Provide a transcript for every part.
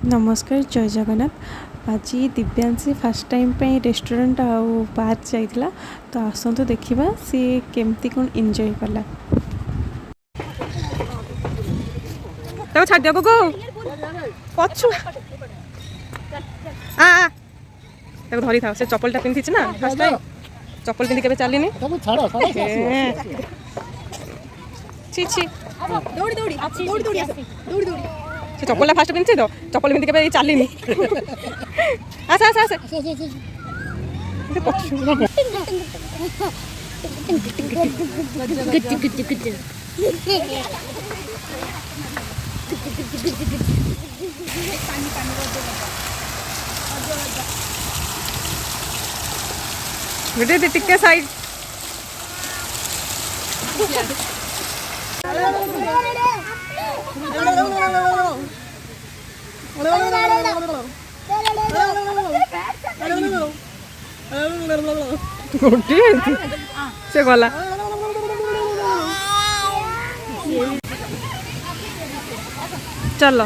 नमस्कार जय जगन्नाथ। आज दिव्यांशी फास्ट टाइम पे रेस्टोरेंट आउ पार्क जाइला तो आसतु देखा सी केमती कौन एंजॉय कला। तो छाड़ दिया गोगो पछु आ देखो धरी था से चप्पल टा पिंधि ना फास्ट टाइम चप्पल पिंधि केबे चलीनी छी छी दौड़ी दौड़ी दौड़ी दौड़ी दौड़ी दौड़ी से चप्पल फास्ट पिंधि तो चप्पल पिंधि केबे चलीनी आस आस आस पछु बेटे दे टिक्के साइड से गला चलो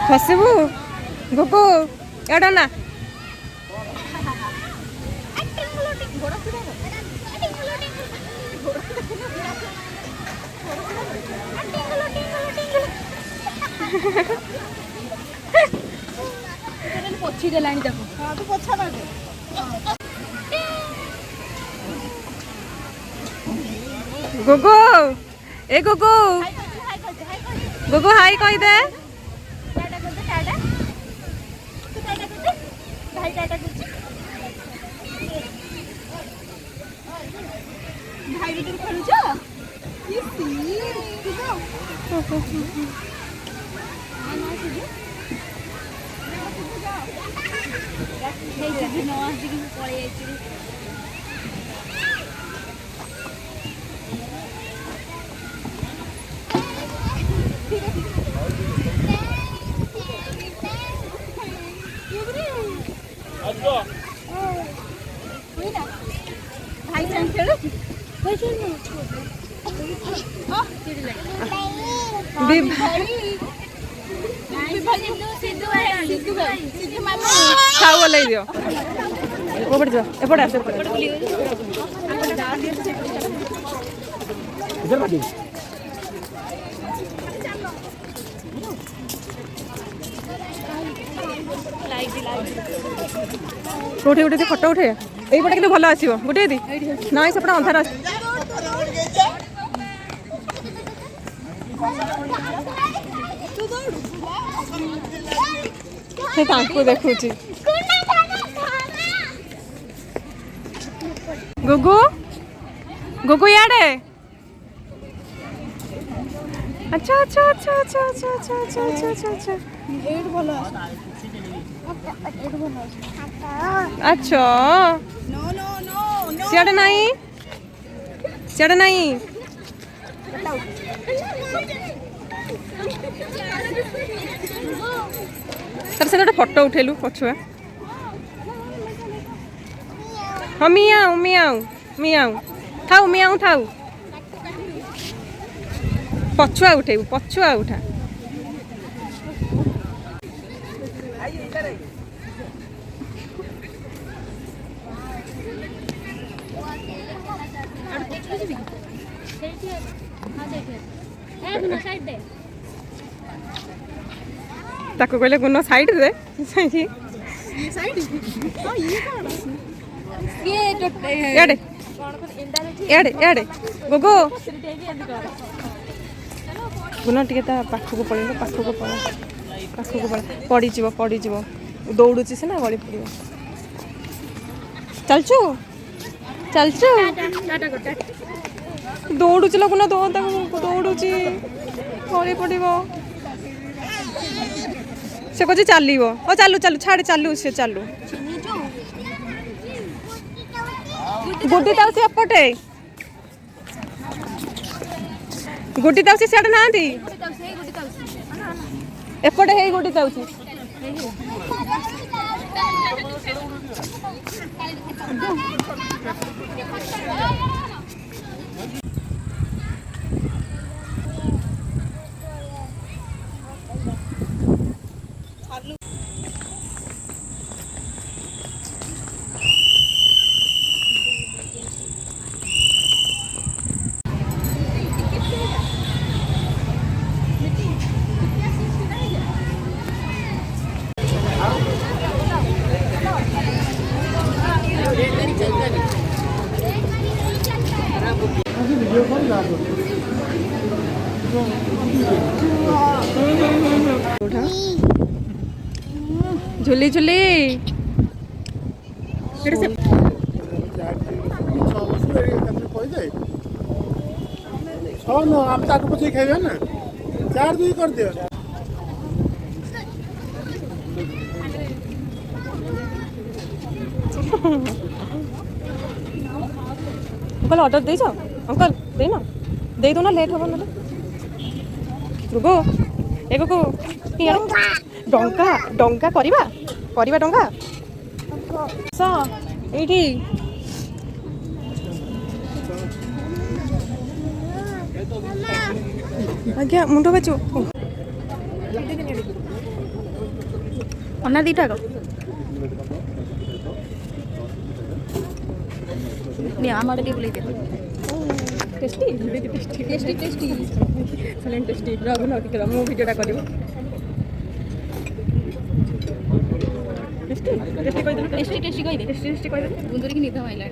फसबू गोगो एडा ना पोछी देलानी देखो हां तो पोछा मार दे गोगो ए गोगो गोगो हाय कह दे टाटा कर दे टाटा तू टाटा कर दे भाई टाटा कर भाई वीडियो खेलु छ ये सी तू तो ना सीधे नहीं न आसी कि पळे आइछि भाई संग खेलो भाई खेलो खाओ ले दियो ऊपर जा एपड़ आसे इधर मत उठे उठे फोटो उठे यही पटे कि भल आसो गोटे दी ना सेपटे अंधार देखुची गुगु गुगु याडे अच्छा अच्छा अच्छा अच्छा अच्छा अच्छा अच्छा अच्छा अच्छा अच्छा एड बोला अच्छा नो नो नो नो सियाडे नहीं सियाडे नहीं तर से फोटो उठेलु पछुआ हाँ मियाऊ मियाऊ मियाऊ थाऊ मियाऊ थाऊ पछुआ उठेबु पछुआ उठा ताको कहले गुनो साइड रे साइड हां ये कौन ये तो याडे याडे याडे गोगो गुनो टिके ता पाखको पळेलो पाखको पड़ी जीवो दौड़ुची से ना गली पड़ियो चलचु टाटा को टाटा दौड़ुची लगुना दौड़ुची गली पड़ियो से कह चलो चालू चालू छाड़ चालू से चालू गुड्डी ताऊ से अपटे गुड्डी ताऊ से सियाड़े ना ଏପଟେ ହେଇ ଗୋଟେ ଯାଉଛି। झुली झुली आप ताको पचे खाइबे ना 4-2 कर दियो अंकल ऑर्डर दे जाओ अंकल दे ना दे दो ना लेट हो ना रुको एगो को डंका डंका करिबा करिबा डंका स एठी आज्ञा मुंडो बचो अन्ना दीटा को नहीं आमार टे बोले tasty tasty tasty tasty excellent tasty Raghu ना कि मो वीडियोटा करिवो टेस्टी टेस्टी कहि दे टेस्टी टेस्टी कहि दे टेस्टी टेस्टी कहि दे गुंदरी की निदा आइला